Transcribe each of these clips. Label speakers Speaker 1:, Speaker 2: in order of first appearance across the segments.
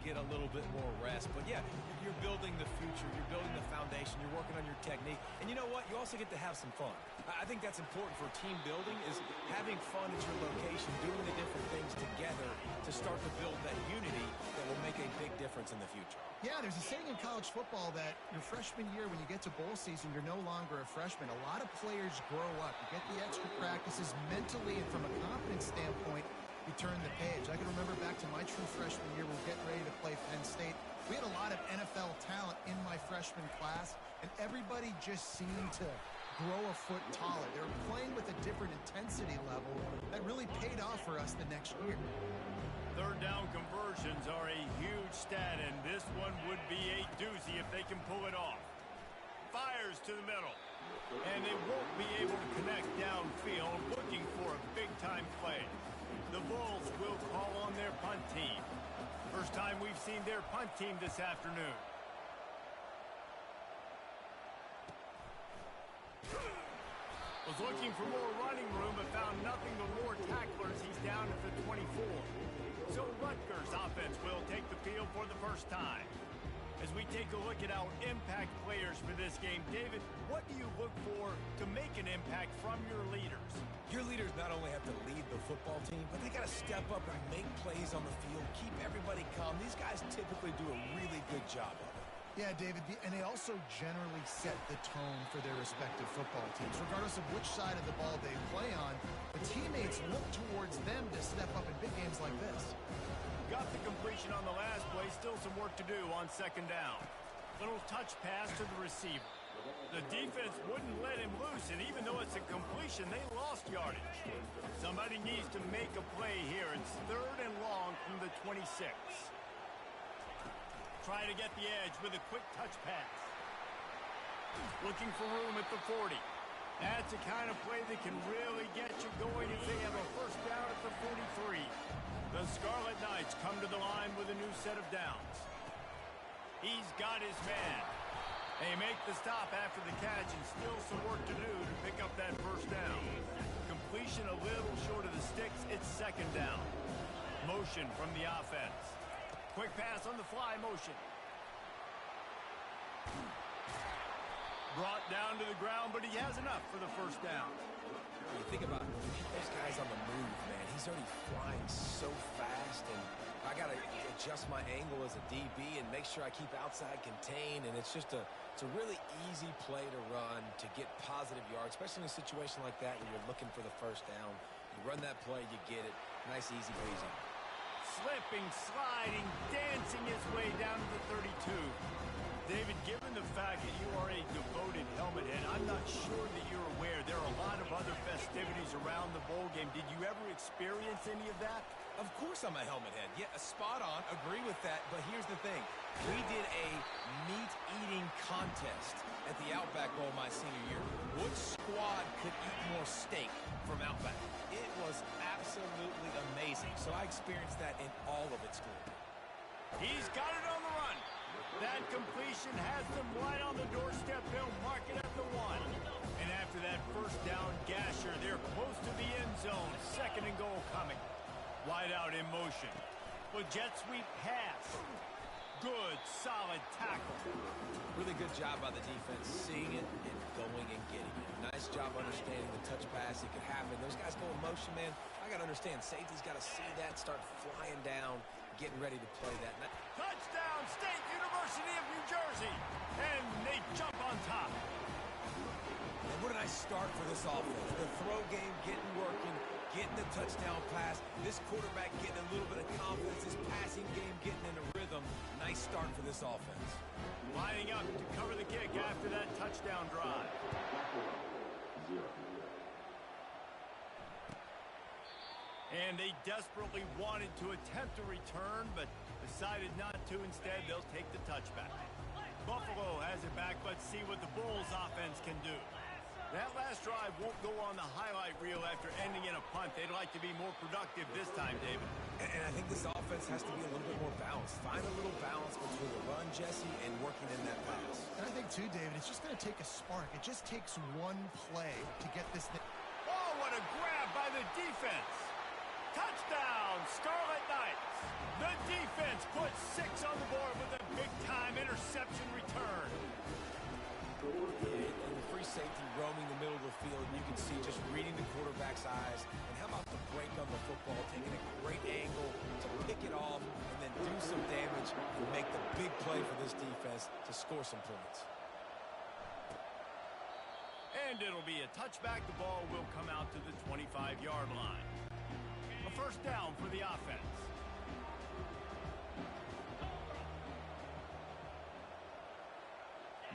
Speaker 1: get a little bit more rest. But yeah, you're building the future, you're building the foundation, you're working on your technique. And you know what? You also get to have some fun. I think that's important for team building, is having fun at your location, doing the different things together to start to build that unity that will make a big difference in the future.
Speaker 2: Yeah, there's a saying in college football that your freshman year, when you get to bowl season, you're no longer a freshman. A lot of players grow up. You get the extra practices mentally, and from a confidence standpoint, you turn the page. I can remember back to my true freshman year, we were getting ready to play Penn State. We had a lot of NFL talent in my freshman class, and everybody just seemed to grow a foot taller. They were playing with a different intensity level that really paid off for us the next year.
Speaker 3: Third down conversions are a huge stat, and this one would be a doozy if they can pull it off. Fires to the middle, and they won't be able to connect downfield, looking for a big-time play. The Bulls will call on their punt team. First time we've seen their punt team this afternoon. Was looking for more running room, but found nothing but more tacklers. He's down at the 24. So Rutgers offense will take the field for the first time. As we take a look at our impact players for this game, David, what do you look for to make an impact from your leaders?
Speaker 1: Your leaders not only have to lead the football team, but they got to step up and make plays on the field, keep everybody calm. These guys typically do a really good job of it.
Speaker 2: Yeah, David, and they also generally set the tone for their respective football teams. Regardless of which side of the ball they play on, the teammates look towards them to step up in big games like this.
Speaker 3: Got the completion on the last play. Still some work to do on second down. Little touch pass to the receiver. The defense wouldn't let him loose, and even though it's a completion, they lost yardage. Somebody needs to make a play here. It's third and long from the 26. Try to get the edge with a quick touch pass. Looking for room at the 40. That's the kind of play that can really get you going if they have a first down at the 43. The Scarlet Knights come to the line with a new set of downs. He's got his man. They make the stop after the catch, and still some work to do to pick up that first down. Completion a little short of the sticks. It's second down. Motion from the offense. Quick pass on the fly motion. Brought down to the ground, but he has enough for the first down.
Speaker 1: You think about those guys on the move, man. He's already flying so fast, and I got to adjust my angle as a DB and make sure I keep outside contained, and it's a really easy play to run to get positive yards, especially in a situation like that where you're looking for the first down. You run that play, you get it. Nice, easy breezy.
Speaker 3: Slipping, sliding, dancing his way down to the 32. David, given the fact that you are a devoted helmet head, I'm not sure that you're aware there are a lot of other festivities around the bowl game. Did you ever experience any of that?
Speaker 1: Of course I'm a helmet head. Yeah, spot on. Agree with that. But here's the thing. We did a meat-eating contest at the Outback Bowl my senior year. Which squad could eat more steak from Outback? It was absolutely amazing. So I experienced that in all of its glory.
Speaker 3: He's got it on the run. That completion has them right on the doorstep. They'll mark it at the 1. And after that first down gasher, they're close to the end zone. Second and goal coming. Wide out in motion. With jet sweep pass. Good, solid tackle.
Speaker 1: Really good job by the defense, seeing it and going and getting it. Nice job understanding the touch pass. It could happen. Those guys go in motion, man. I got to understand. Safety's got to see that, start flying down, getting ready to play that.
Speaker 3: Touchdown, State University of New Jersey. And they jump on top.
Speaker 1: And what a nice start for this offense. The throw game getting working, getting the touchdown pass. This quarterback getting a little bit of confidence. This passing game getting in a rhythm. Nice start for this offense.
Speaker 3: Lining up to cover the kick after that touchdown drive. And they desperately wanted to attempt a return, but decided not to. Instead, they'll take the touchback. Buffalo has it back. Let's see what the Bulls offense can do. That last drive won't go on the highlight reel after ending in a punt. They'd like to be more productive this time, David.
Speaker 1: And I think this offense has to be a little bit more balanced. Find a little balance between the run, Jesse, and working in that pass.
Speaker 2: And I think, too, David, it's just going to take a spark. It just takes one play to get this thing.
Speaker 3: Oh, what a grab by the defense. Touchdown, Scarlet Knights. The defense puts 6
Speaker 1: can see just reading the quarterback's eyes. And how about the break on the football, taking a great angle to pick it off and then do some damage and make the big play for this defense to score some points.
Speaker 3: And it'll be a touchback. The ball will come out to the 25-yard line. A first down for the offense.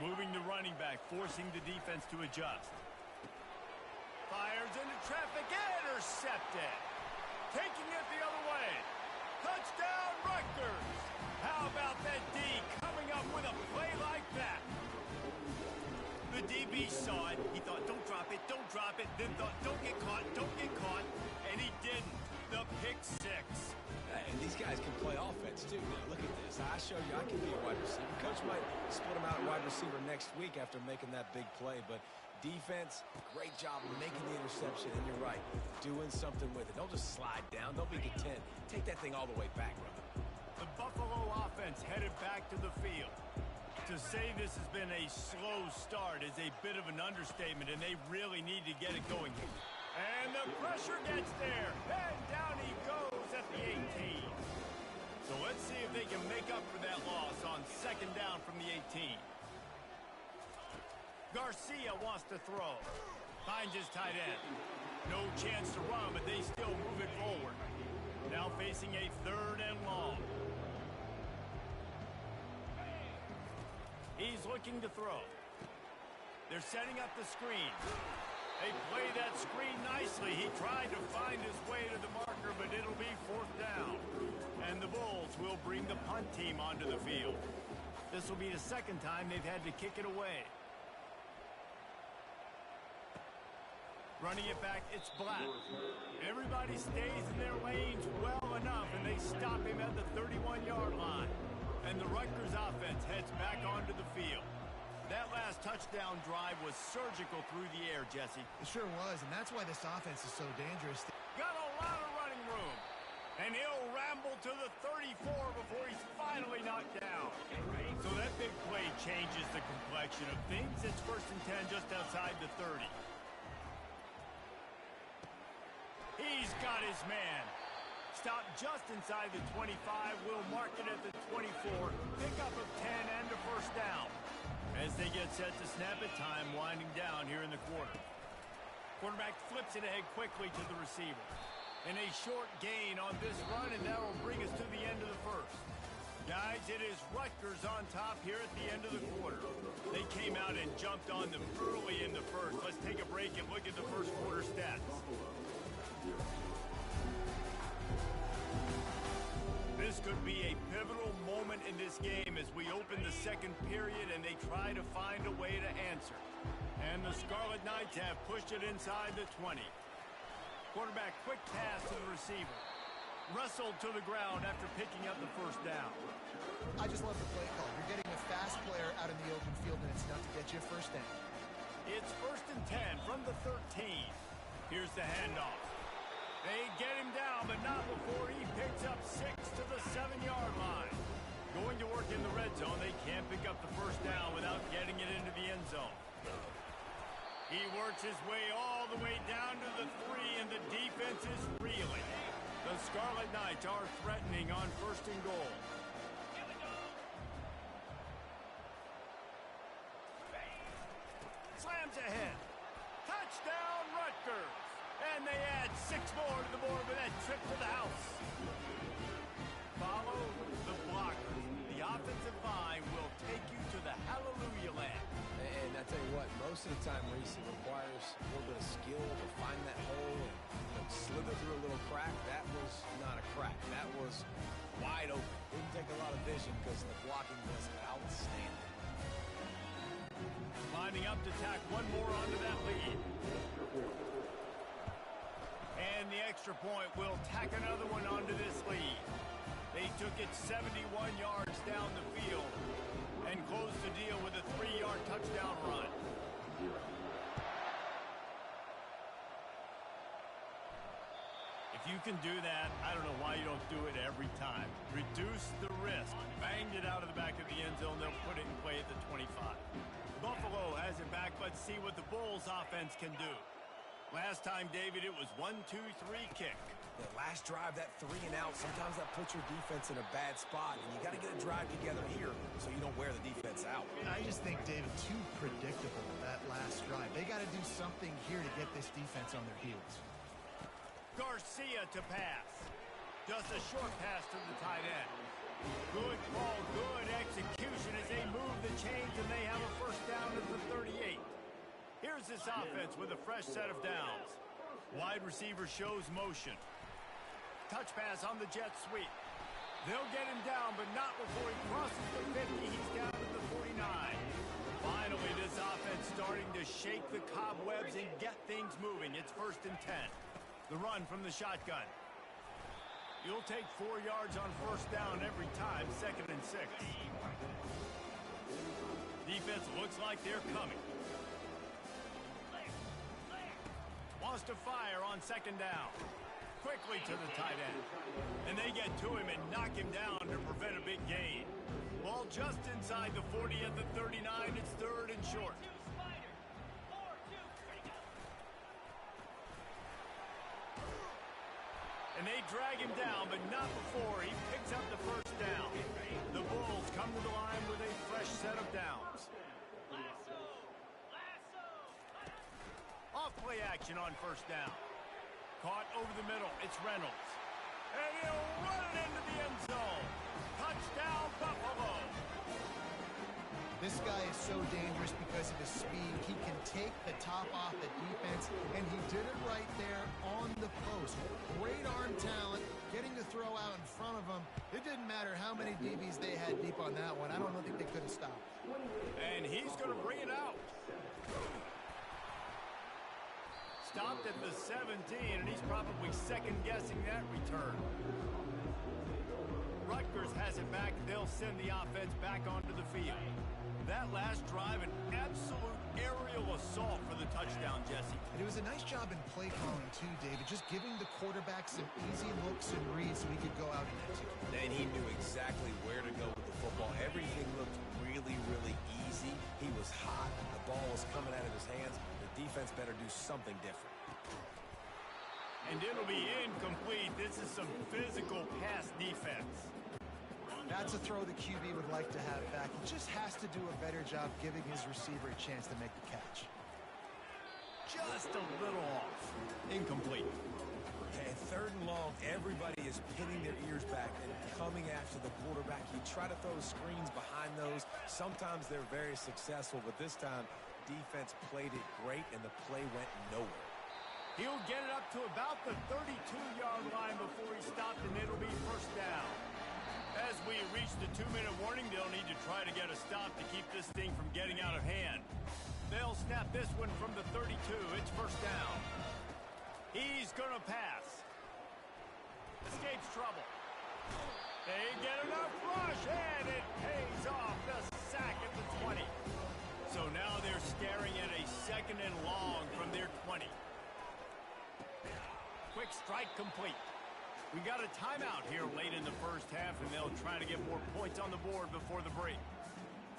Speaker 3: Moving the running back, forcing the defense to adjust. Fires into traffic, intercepted. Taking it the other way. Touchdown, Rutgers. How about that D coming up with a play like that? The DB saw it. He thought, don't drop it, then thought, don't get caught, and he didn't. The pick six.
Speaker 1: And these guys can play offense, too. Now, look at this. I showed you I can be a wide receiver. Coach might split him out at wide receiver next week after making that big play, but defense, great job making the interception, and you're right, doing something with it. Don't just slide down. Don't be content. Take that thing all the way back, brother.
Speaker 3: The Buffalo offense headed back to the field. To say this has been a slow start is a bit of an understatement, and they really need to get it going here. And the pressure gets there, and down he goes at the 18. So let's see if they can make up for that loss on second down from the 18. Garcia wants to throw. Finds his tight end. No chance to run, but they still move it forward. Now facing a third and long. He's looking to throw. They're setting up the screen. They play that screen nicely. He tried to find his way to the marker, but it'll be fourth down. And the Bulls will bring the punt team onto the field. This will be the second time they've had to kick it away. Running it back, it's Black. Everybody stays in their lanes well enough, and they stop him at the 31-yard line. And the Rutgers offense heads back onto the field. That last touchdown drive was surgical through the air, Jesse.
Speaker 2: It sure was, and that's why this offense is so dangerous.
Speaker 3: Got a lot of running room. And he'll ramble to the 34 before he's finally knocked down. So that big play changes the complexion of things. It's first and 10 just outside the 30. He's got his man. Stop just inside the 25. We'll mark it at the 24. Pickup of 10 and a first down. As they get set to snap it, time winding down here in the quarter. Quarterback flips it ahead quickly to the receiver. And a short gain on this run, and that will bring us to the end of the first. Guys, it is Rutgers on top here at the end of the quarter. They came out and jumped on them early in the first. Let's take a break and look at the first quarter stats. This could be a pivotal moment in this game as we open the second period and they try to find a way to answer. And the Scarlet Knights have pushed it inside the 20. Quarterback quick pass to the receiver. Wrestled to the ground after picking up the first down.
Speaker 2: I just love the play call. You're getting a fast player out in the open field, and it's enough to get you a first down.
Speaker 3: It's first and 10 from the 13. Here's the handoff. They get him down, but not before he picks up 6 to the 7-yard line. Going to work in the red zone, they can't pick up the first down without getting it into the end zone. He works his way all the way down to the 3, and the defense is reeling. The Scarlet Knights are threatening on first and goal. Slams ahead. Touchdown, Rutgers. And they add 6 more to the board with that trip to the house. Follow the blockers. The offensive line will take you to the hallelujah land.
Speaker 1: And I tell you what, most of the time, Reese, it requires a little bit of skill to find that hole and slither through a little crack. That was not a crack. That was wide open. Didn't take a lot of vision because the blocking was outstanding.
Speaker 3: Lining up to tack one more onto that lead. And the extra point will tack another one onto this lead. They took it 71 yards down the field and closed the deal with a 3-yard touchdown run. If you can do that, I don't know why you don't do it every time. Reduce the risk. Banged it out of the back of the end zone. They'll put it in play at the 25. Buffalo has it back. Let's see what the Bulls offense can do. Last time, David, it was 1-2-3 kick.
Speaker 1: The last drive, that 3 and out, sometimes that puts your defense in a bad spot, and you got to get a drive together here so you don't wear the defense out.
Speaker 2: I just think, David, too predictable, that last drive. They got to do something here to get this defense on their heels.
Speaker 3: Garcia to pass. Just a short pass to the tight end. Good call, good execution as they move the chains, and they have a first down at the 38. Here's this offense with a fresh set of downs. Wide receiver shows motion. Touch pass on the jet sweep. They'll get him down, but not before he crosses the 50. He's down at the 49. Finally, this offense starting to shake the cobwebs and get things moving. It's 1st and 10. The run from the shotgun. You'll take 4 yards on first down every time, 2nd and 6. Defense looks like they're coming. Wants to fire on 2nd down. Quickly to the tight end. And they get to him and knock him down to prevent a big gain. Ball just inside the 40 at the 39. It's 3rd and short. And they drag him down, but not before he picks up the first down. The Bulls come to the line with a fresh set of downs. Off play action on first down. Caught over the middle. It's Reynolds. And he'll run it into the end zone. Touchdown, Buffalo.
Speaker 2: This guy is so dangerous because of his speed. He can take the top off the defense, and he did it right there on the post. Great arm talent, getting the throw out in front of him. It didn't matter how many DBs they had deep on that one. I don't think they could have stopped.
Speaker 3: And he's going to bring it out. Stopped at the 17, and he's probably second-guessing that return. Rutgers has it back. They'll send the offense back onto the field. That last drive, an absolute aerial assault for the touchdown, Jesse.
Speaker 2: And it was a nice job in play calling, too, David. Just giving the quarterback some easy looks and reads so he could go out and execute.
Speaker 1: And he knew exactly where to go with the football. Everything looked really, really easy. He was hot. The ball was coming out of his hands. The defense better do something different.
Speaker 3: And it'll be incomplete. This is some physical pass defense.
Speaker 2: That's a throw the QB would like to have back. He just has to do a better job giving his receiver a chance to make the catch.
Speaker 3: Just a little off. Incomplete.
Speaker 1: And 3rd and long, everybody is pinning their ears back and coming after the quarterback. You try to throw screens behind those. Sometimes they're very successful, but this time, defense played it great, and the play went nowhere.
Speaker 3: He'll get it up to about the 32-yard line before he stopped, and it'll be first down. As we reach the 2-minute warning, they'll need to try to get a stop to keep this thing from getting out of hand. They'll snap this one from the 32. It's first down. He's going to pass. Escapes trouble. They get enough rush, and it pays off. The sack at the 20. So now they're staring at a 2nd and long from their 20. Quick strike complete. We got a timeout here late in the first half, and they'll try to get more points on the board before the break.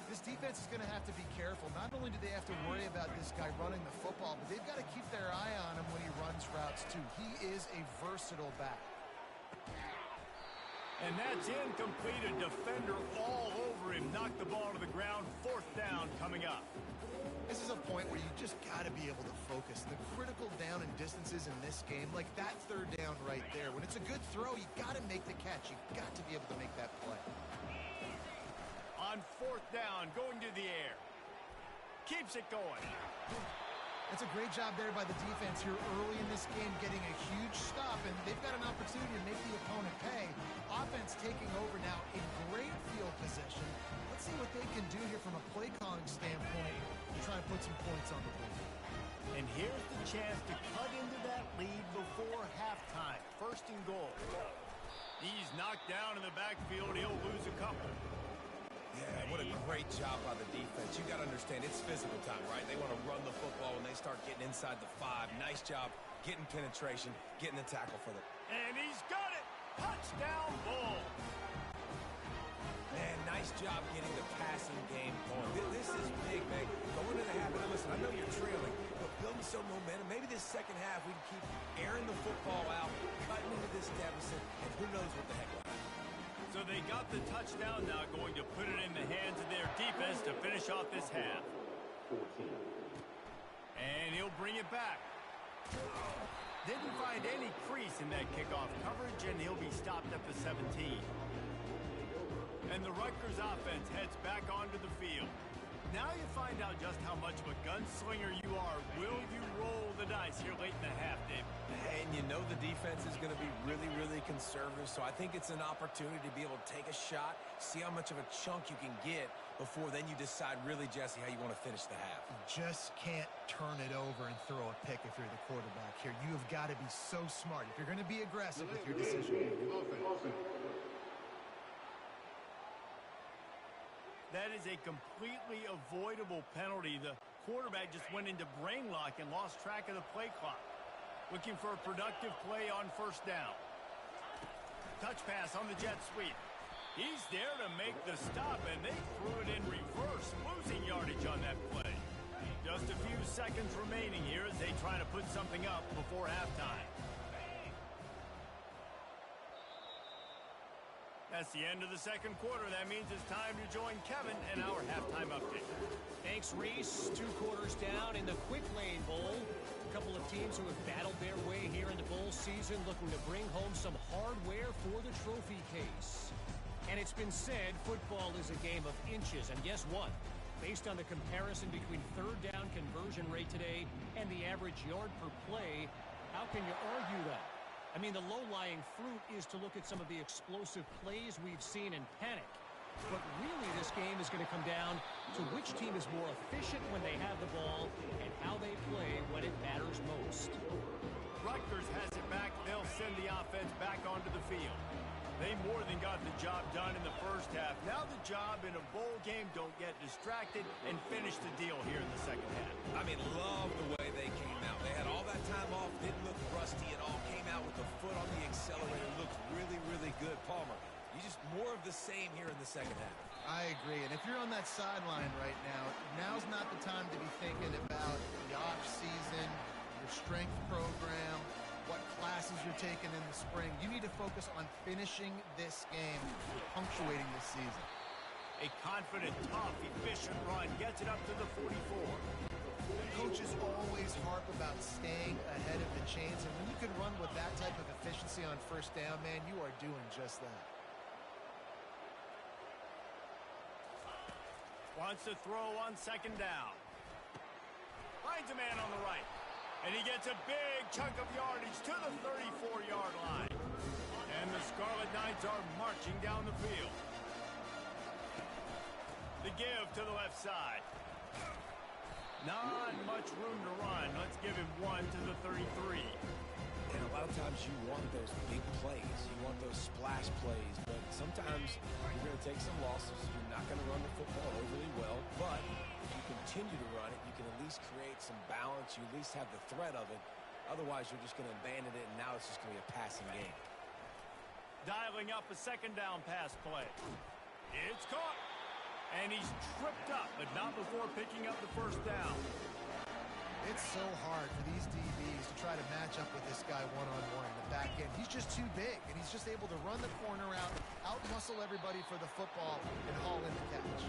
Speaker 2: This defense is going to have to be careful. Not only do they have to worry about this guy running the football, but they've got to keep their eye on him when he runs routes, too. He is a versatile back.
Speaker 3: And that's incomplete. A defender all over him. Knocked the ball to the ground. 4th down coming up.
Speaker 2: This is a point where you just got to be able to focus. The critical down and distances in this game, like that 3rd down right there. When it's a good throw, you got to make the catch. You got to be able to make that play.
Speaker 3: On 4th down, going to the air. Keeps it going.
Speaker 2: That's a great job there by the defense here early in this game, getting a huge stop, and they've got an opportunity to make the opponent pay. Offense taking over now in great field position. Let's see what they can do here from a play calling standpoint to try to put some points on the board.
Speaker 3: And here's the chance to cut into that lead before halftime. 1st and goal. He's knocked down in the backfield. He'll lose a couple.
Speaker 1: Yeah, what a great job by the defense. You got to understand, it's physical time, right? They want to run the football when they start getting inside the 5. Nice job getting penetration, getting the tackle for them.
Speaker 3: And he's got it. Touchdown, Bull.
Speaker 1: Man, nice job getting the passing game going. This is big, man. Going to the half. Now, listen, I know you're trailing, but building some momentum. Maybe this second half we can keep airing the football out, cutting into this deficit, and who knows what the heck will happen.
Speaker 3: So they got the touchdown now, going to put it in the hands of their defense to finish off this half. And he'll bring it back. Didn't find any crease in that kickoff coverage, and he'll be stopped at the 17. And the Rutgers offense heads back onto the field. Now you find out just how much of a gunslinger you are. Will you roll the dice here late in the half, Dave?
Speaker 1: And you know the defense is going to be really, really conservative, so I think it's an opportunity to be able to take a shot, see how much of a chunk you can get before then you decide really, Jesse, how you want to finish the half.
Speaker 2: You just can't turn it over and throw a pick if you're the quarterback here. You have got to be so smart if you're going to be aggressive with your decision.
Speaker 3: That is a completely avoidable penalty. The quarterback just went into brain lock and lost track of the play clock. Looking for a productive play on first down. Touch pass on the jet sweep. He's there to make the stop, and they threw it in reverse, losing yardage on that play. Just a few seconds remaining here as they try to put something up before halftime. That's the end of the second quarter. That means it's time to join Kevin and our halftime update.
Speaker 4: Thanks, Reese. 2 quarters down in the Quick Lane Bowl. A couple of teams who have battled their way here in the bowl season, looking to bring home some hardware for the trophy case. And it's been said football is a game of inches. And guess what? Based on the comparison between third down conversion rate today and the average yard per play, how can you argue that? I mean, the low-lying fruit is to look at some of the explosive plays we've seen in panic. But really, this game is going to come down to which team is more efficient when they have the ball and how they play when it matters most.
Speaker 3: Rutgers has it back. They'll send the offense back onto the field. They more than got the job done in the first half. Now the job in a bowl game, don't get distracted and finish the deal here in the second half.
Speaker 1: I mean, love the way they came out. They had all that time off, didn't look rusty at all, came out with the foot on the accelerator, looked really, really good. Palmer, you just more of the same here in the second half.
Speaker 2: I agree, and if you're on that sideline right now, now's not the time to be thinking about the off-season, your strength program, what classes you're taking in the spring. You need to focus on finishing this game, punctuating this season.
Speaker 3: A confident, tough, efficient run gets it up to the 44.
Speaker 2: Coaches always harp about staying ahead of the chains, and when you can run with that type of efficiency on first down, man, you are doing just that.
Speaker 3: Wants to throw on second down. Finds a man on the right. And he gets a big chunk of yardage to the 34-yard line. And the Scarlet Knights are marching down the field. The give to the left side. Not much room to run. Let's give him 1 to the 33.
Speaker 1: And a lot of times you want those big plays. You want those splash plays. But sometimes you're going to take some losses. You're not going to run the football overly well. But if you continue to run it, you can at least create some balance. You at least have the threat of it. Otherwise, you're just going to abandon it, and now it's just going to be a passing game.
Speaker 3: Dialing up a second down pass play. It's caught. And he's tripped up, but not before picking up the first down.
Speaker 2: It's so hard for these DBs to try to match up with this guy one-on-one in the back end. He's just too big, and he's just able to run the corner out-muscle everybody for the football, and haul in the catch.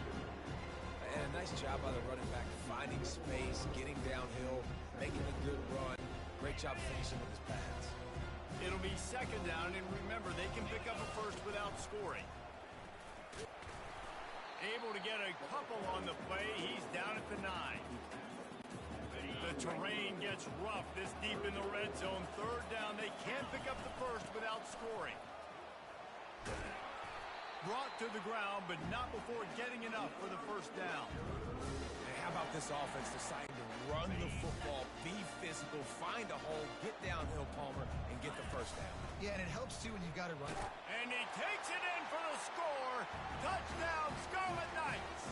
Speaker 1: And a nice job by the running back, finding space, getting downhill, making a good run. Great job finishing with his pads.
Speaker 3: It'll be second down, and remember, they can pick up a first without scoring. Able to get a couple on the play. He's down at the 9. The terrain gets rough this deep in the red zone. Third down, they can't pick up the first without scoring. Brought to the ground, but not before getting enough for the first down.
Speaker 1: And how about this offense deciding to run the football, be physical, find a hole, get downhill, Palmer, and get the first down.
Speaker 2: Yeah, and it helps, too, when you've got to run.
Speaker 3: And he takes it in for the score. Touchdown, Scarlet Knights.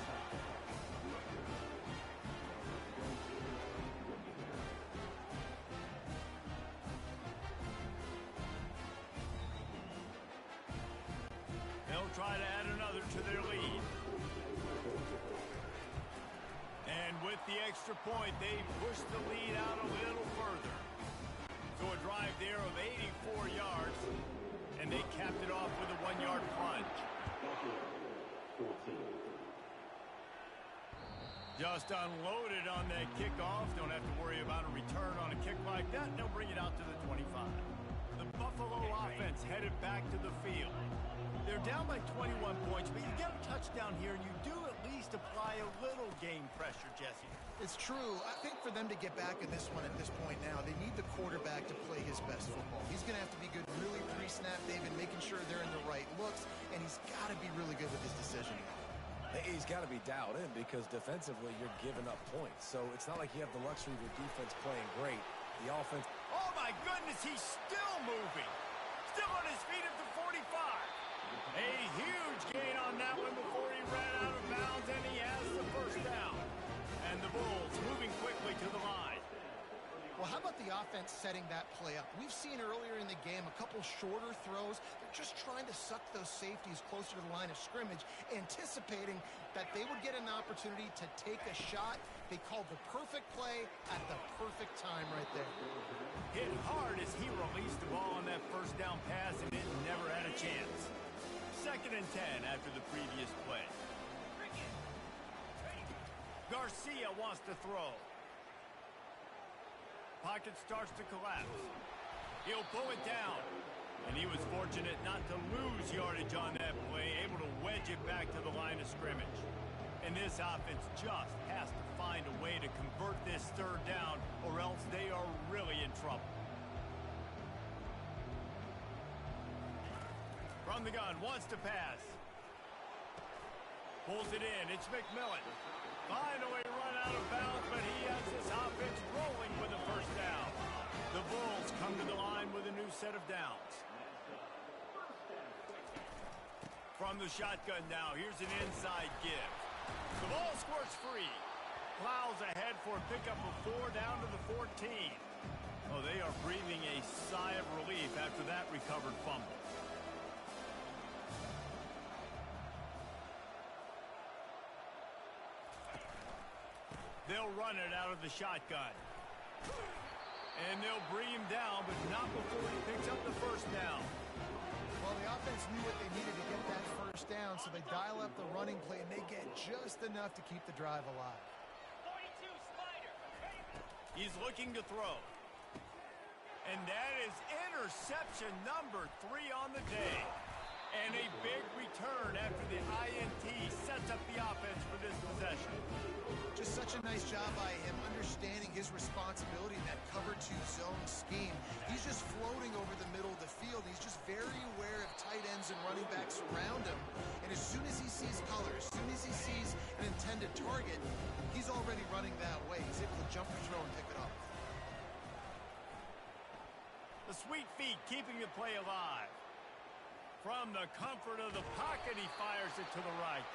Speaker 3: They'll try to add another to their lead. extra point, they pushed the lead out a little further. So a drive there of 84 yards, and they capped it off with a 1-yard plunge. Just unloaded on that kickoff. Don't have to worry about a return on a kick like that. They'll bring it out to the 25. The Buffalo offense headed back to the field. They're down by 21 points, but you get a touchdown here, and you do at least apply a little game pressure, Jesse.
Speaker 2: It's true. I think for them to get back in this one at this point now, they need the quarterback to play his best football. He's going to have to be good really pre-snap, David, making sure they're in the right looks, and he's got to be really good with his decision.
Speaker 1: He's got to be dialed in because defensively you're giving up points. So it's not like you have the luxury of your defense playing great. The offense...
Speaker 3: Oh, my goodness, he's still moving. Still on his feet at the 45. A huge gain on that one before he ran out of bounds, and he has the first down. And the Bulls moving quickly to the line.
Speaker 2: Well, how about the offense setting that play up? We've seen earlier in the game a couple shorter throws. They're just trying to suck those safeties closer to the line of scrimmage, anticipating that they would get an opportunity to take a shot. They called the perfect play at the perfect time right there.
Speaker 3: Hit hard as he released the ball on that first down pass, and it never had a chance. 2nd and 10 after the previous play. Garcia wants to throw. Pocket starts to collapse. He'll pull it down. And he was fortunate not to lose yardage on that play, able to wedge it back to the line of scrimmage. And this offense just has to find a way to convert this 3rd down, or else they are really in trouble. From the gun, wants to pass. Pulls it in. It's McMillan. Finally run out of bounds, but he has this offense rolling with a first down. The Bulls come to the line with a new set of downs. From the shotgun now, here's an inside give. The ball squirts free. Plows ahead for a pickup of 4 down to the 14. Oh, they are breathing a sigh of relief after that recovered fumble. They'll run it out of the shotgun. And they'll bring him down, but not before he picks up the first down.
Speaker 2: Well, the offense knew what they needed to get that first down, so they dial up the running play, and they get just enough to keep the drive alive.
Speaker 3: 42 Spider. He's looking to throw. And that is interception number 3 on the day. And a big return after the INT sets up the offense for this possession.
Speaker 2: Just such a nice job by him, understanding his responsibility in that cover 2 zone scheme. He's just floating over the middle of the field. He's just very aware of tight ends and running backs around him. And as soon as he sees color, as soon as he sees an intended target, he's already running that way. He's able to jump or throw and pick it up.
Speaker 3: The sweet feet keeping the play alive. From the comfort of the pocket, he fires it to the right.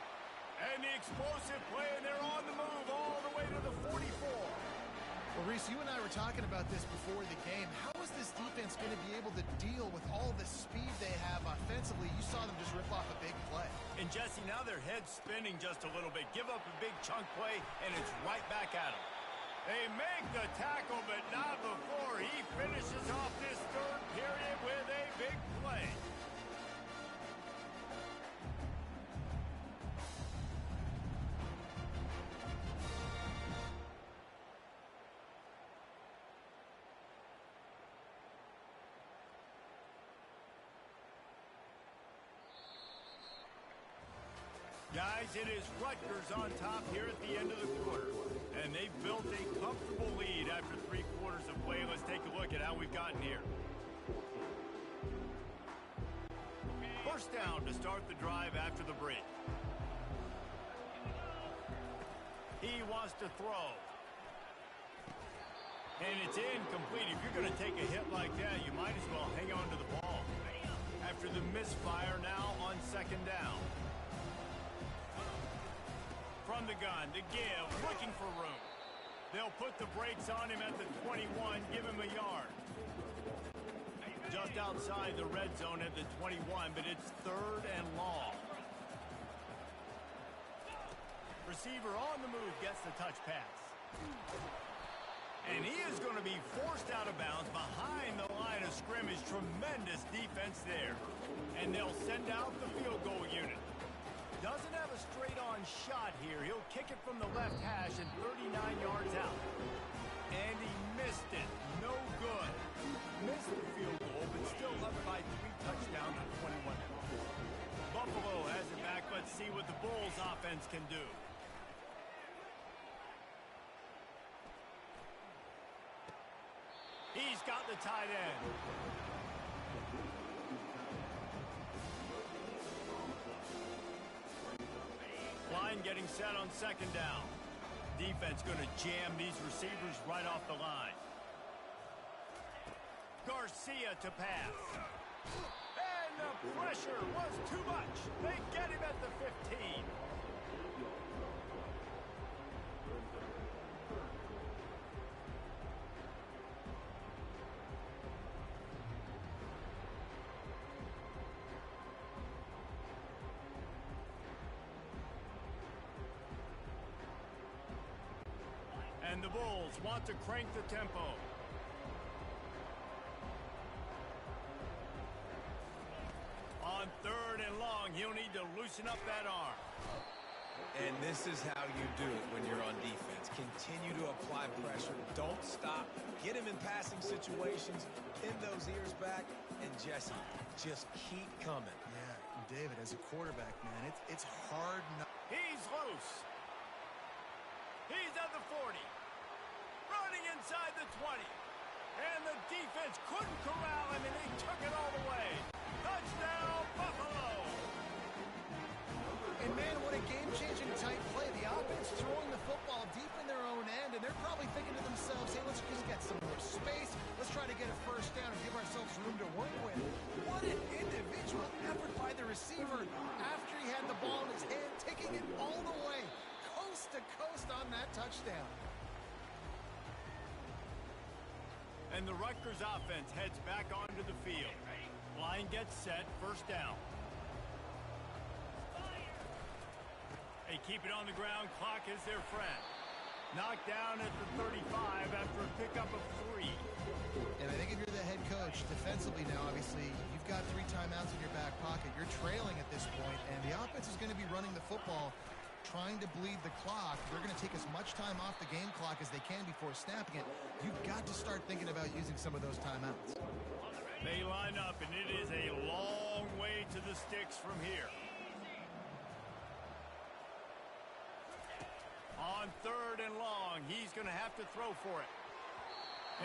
Speaker 3: And the explosive play, and they're on the move all the way to the 44.
Speaker 2: Well, Reese, you and I were talking about this before the game. How is this defense going to be able to deal with all the speed they have offensively? You saw them just rip off a big play.
Speaker 3: And, Jesse, now their head's spinning just a little bit. Give up a big chunk play, and it's right back at them. They make the tackle, but not before he finishes off this 3rd period with a big play. Guys, it is Rutgers on top here at the end of the quarter. And they've built a comfortable lead after 3 quarters of play. Let's take a look at how we've gotten here. First down to start the drive after the break. He wants to throw. And it's incomplete. If you're going to take a hit like that, you might as well hang on to the ball. After the misfire now on 2nd down. From the gun, to give, looking for room. They'll put the brakes on him at the 21, give him a yard. Just outside the red zone at the 21, but it's 3rd and long. Receiver on the move gets the touch pass. And he is going to be forced out of bounds behind the line of scrimmage. Tremendous defense there. And they'll send out the field goal unit. Doesn't have a straight-on shot here. He'll kick it from the left hash and 39 yards out. And he missed it. No good. Missed the field goal, but still up by 3 touchdowns to 21 points. Buffalo has it back. Let's see what the Bulls offense can do. He's got the tight end. Line getting set on second down. Defense going to jam these receivers right off the line. Garcia to pass. And the pressure was too much. They get him at the 15. And the Bulls want to crank the tempo. On third and long, he'll need to loosen up that arm.
Speaker 1: And this is how you do it when you're on defense. Continue to apply pressure. Don't stop. Get him in passing situations. Pin those ears back. And Jesse, just keep coming.
Speaker 2: Yeah, and David, as a quarterback, man, it's hard not.
Speaker 3: He's loose. He's at the 40. Running inside the 20. And the defense couldn't corral him, and he took it all the way. Touchdown, Buffalo!
Speaker 2: And, man, what a game-changing type play. The offense throwing the football deep in their own end, and they're probably thinking to themselves, hey, let's just get some more space. Let's try to get a first down and give ourselves room to work with. What an individual effort by the receiver after he had the ball in his hand, taking it all the way, coast to coast on that touchdown.
Speaker 3: And the Rutgers offense heads back onto the field. Line gets set, first down. They keep it on the ground, clock is their friend. Knocked down at the 35 after a pickup of 3.
Speaker 2: And I think if you're the head coach, defensively now, obviously, you've got 3 timeouts in your back pocket. You're trailing at this point, and the offense is going to be running the football, trying to bleed the clock. They're going to take as much time off the game clock as they can before snapping it. You've got to start thinking about using some of those timeouts.
Speaker 3: They line up, and it is a long way to the sticks from here. On third and long, he's going to have to throw for it.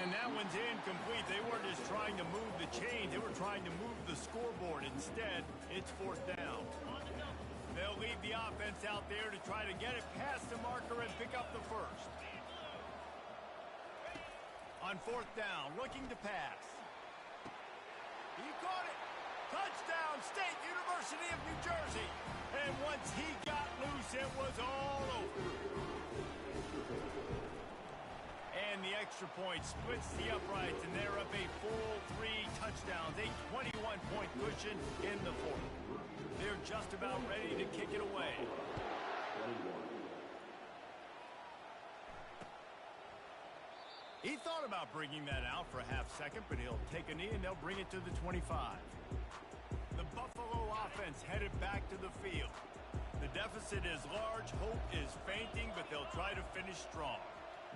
Speaker 3: And that one's incomplete. They weren't just trying to move the chain. They were trying to move the scoreboard. Instead, it's fourth down. They'll leave the offense out there to try to get it past the marker and pick up the first. On fourth down, looking to pass. He caught it. Touchdown, State University of New Jersey. And once he got loose, it was all over. And the extra point splits the uprights, and they're up a full 3 touchdowns, a 21-point cushion in the fourth. They're just about ready to kick it away. He thought about bringing that out for a half second, but he'll take a knee and they'll bring it to the 25. The Buffalo offense headed back to the field. The deficit is large, hope is fainting, but they'll try to finish strong.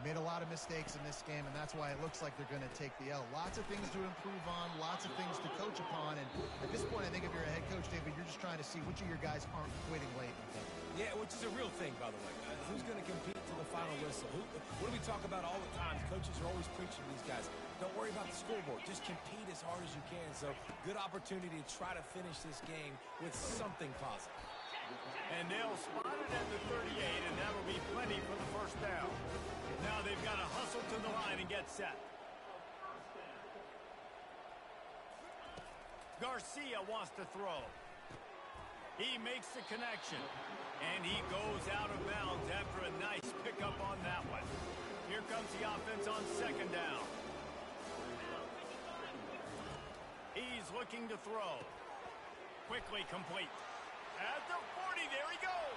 Speaker 2: Made a lot of mistakes in this game, and that's why it looks like they're going to take the L. Lots of things to improve on, lots of things to coach upon, and at this point, I think if you're a head coach, David, you're just trying to see which of your guys aren't quitting late.
Speaker 1: Yeah, which is a real thing, by the way. Who's going to compete to the final whistle? What do we talk about all the time? Coaches are always preaching to these guys. Don't worry about the scoreboard. Just compete as hard as you can. So, good opportunity to try to finish this game with something positive.
Speaker 3: And they'll spot it at the 38, and that'll be plenty for the first down. Now they've got to hustle to the line and get set. Garcia wants to throw. He makes the connection, and he goes out of bounds after a nice pickup on that one. Here comes the offense on second down. He's looking to throw. Quickly complete. At the 40, there he goes.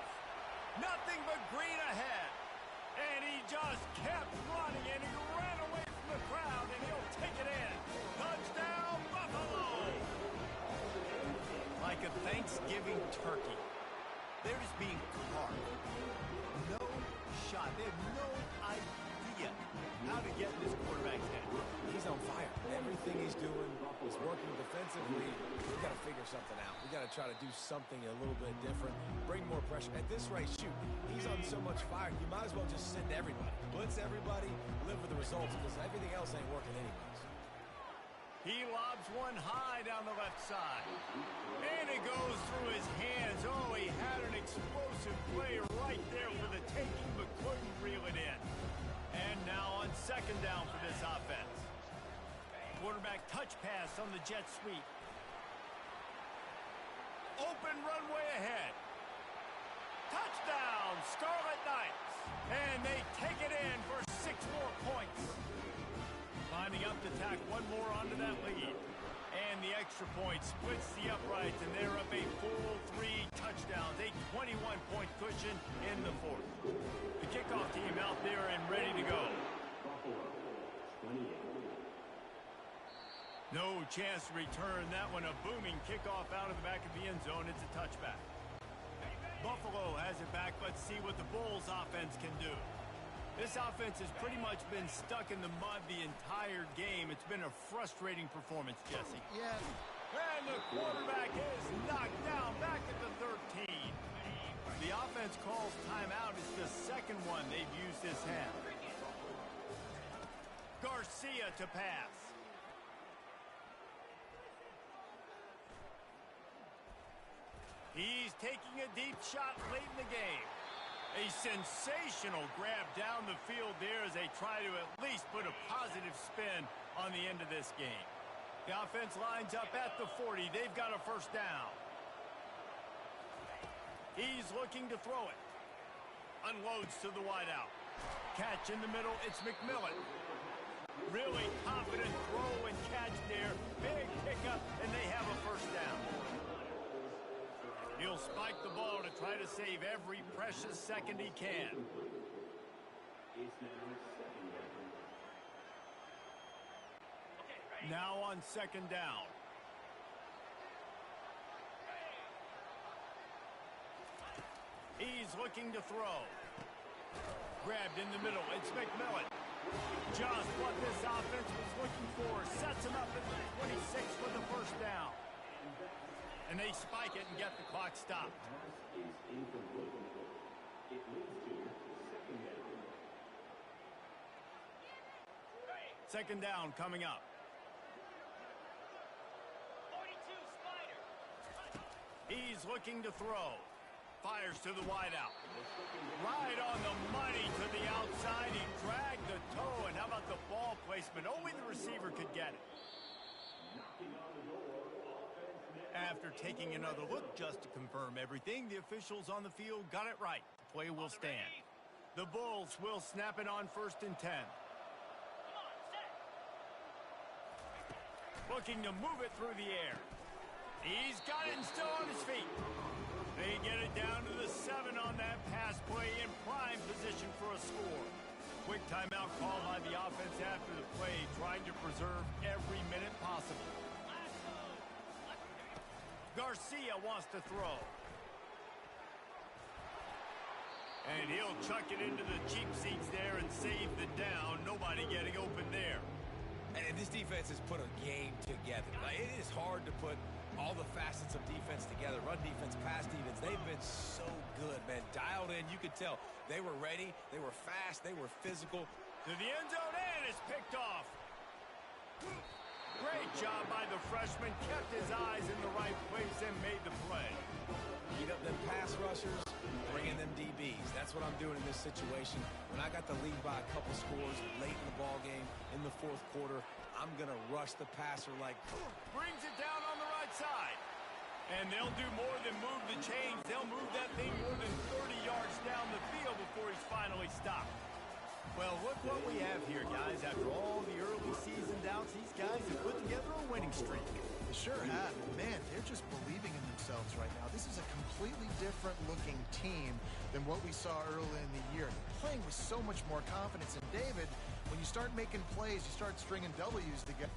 Speaker 3: Nothing but green ahead. And he just kept running, and he ran away from the crowd, and he'll take it in. Touchdown, Buffalo! Like a Thanksgiving turkey. They're just being carved. No shot. They have no idea how to get in this quarterback's head.
Speaker 1: He's on fire. Everything he's doing is working defensively. We've got to figure something out. We've got to try to do something a little bit different. Bring more pressure. At this rate, shoot, he's on so much fire, you might as well just send everybody. Blitz everybody, live with the results, because everything else ain't working anyways.
Speaker 3: He lobs one high down the left side. And it goes through his hands. Oh, he had an explosive play right there for the taking, but couldn't reel it in. And now on second down for this offense. Quarterback touch pass on the jet sweep. Open runway ahead. Touchdown, Scarlet Knights. And they take it in for 6 more points. Lining up to tack one more onto that lead. And the extra point splits the uprights, and they're up a full 3 touchdowns. A 21-point cushion in the fourth. The kickoff team out there and ready to go. No chance to return that one. A booming kickoff out of the back of the end zone. It's a touchback. Buffalo has it back. Let's see what the Bulls offense can do. This offense has pretty much been stuck in the mud the entire game. It's been a frustrating performance, Jesse.
Speaker 2: Yeah.
Speaker 3: And the quarterback is knocked down back at the 13. The offense calls timeout. It's the second one they've used this half. Garcia to pass. He's taking a deep shot late in the game. A sensational grab down the field there as they try to at least put a positive spin on the end of this game. The offense lines up at the 40. They've got a first down. He's looking to throw it. Unloads to the wideout. Catch in the middle. It's McMillan. Really confident throw and catch there. Big pickup, and they have a first down. He'll spike the ball to try to save every precious second he can. Now on second down. He's looking to throw. Grabbed in the middle. It's McMillan. Just what this offense was looking for. Sets him up at the 26 for the first down. And they spike it and get the clock stopped. Second down coming up. He's looking to throw. Fires to the wideout. Right on the money to the outside. He dragged the toe. And how about the ball placement? Only the receiver could get it. After taking another look just to confirm everything, the officials on the field got it right. The play will stand. The Bulls will snap it on 1st and 10. Looking to move it through the air. He's got it and still on his feet. They get it down to the 7 on that pass play in prime position for a score. Quick timeout call by the offense after the play, trying to preserve every minute possible. Garcia wants to throw. And he'll chuck it into the cheap seats there and save the down. Nobody getting open there.
Speaker 1: And this defense has put a game together. Like, it is hard to put all the facets of defense together. Run defense, pass defense. They've been so good, man. Dialed in. You could tell they were ready. They were fast. They were physical.
Speaker 3: To the end zone, and it's picked off. Great job by the freshman. Kept his eyes in the right place and made the play.
Speaker 1: Beat up them pass rushers, bring in them DBs. That's what I'm doing in this situation. When I got the lead by a couple scores late in the ball game in the 4th quarter, I'm going to rush the passer like...
Speaker 3: Brings it down on the right side. And they'll do more than move the chains. They'll move that thing more than 30 yards down the field before he's finally stopped. Well, look what we have here, guys. After all the early season doubts, these guys have put together a winning streak.
Speaker 2: They sure have. And man, they're just believing in themselves right now. This is a completely different looking team than what we saw early in the year. They're playing with so much more confidence. And David, when you start making plays, you start stringing W's together.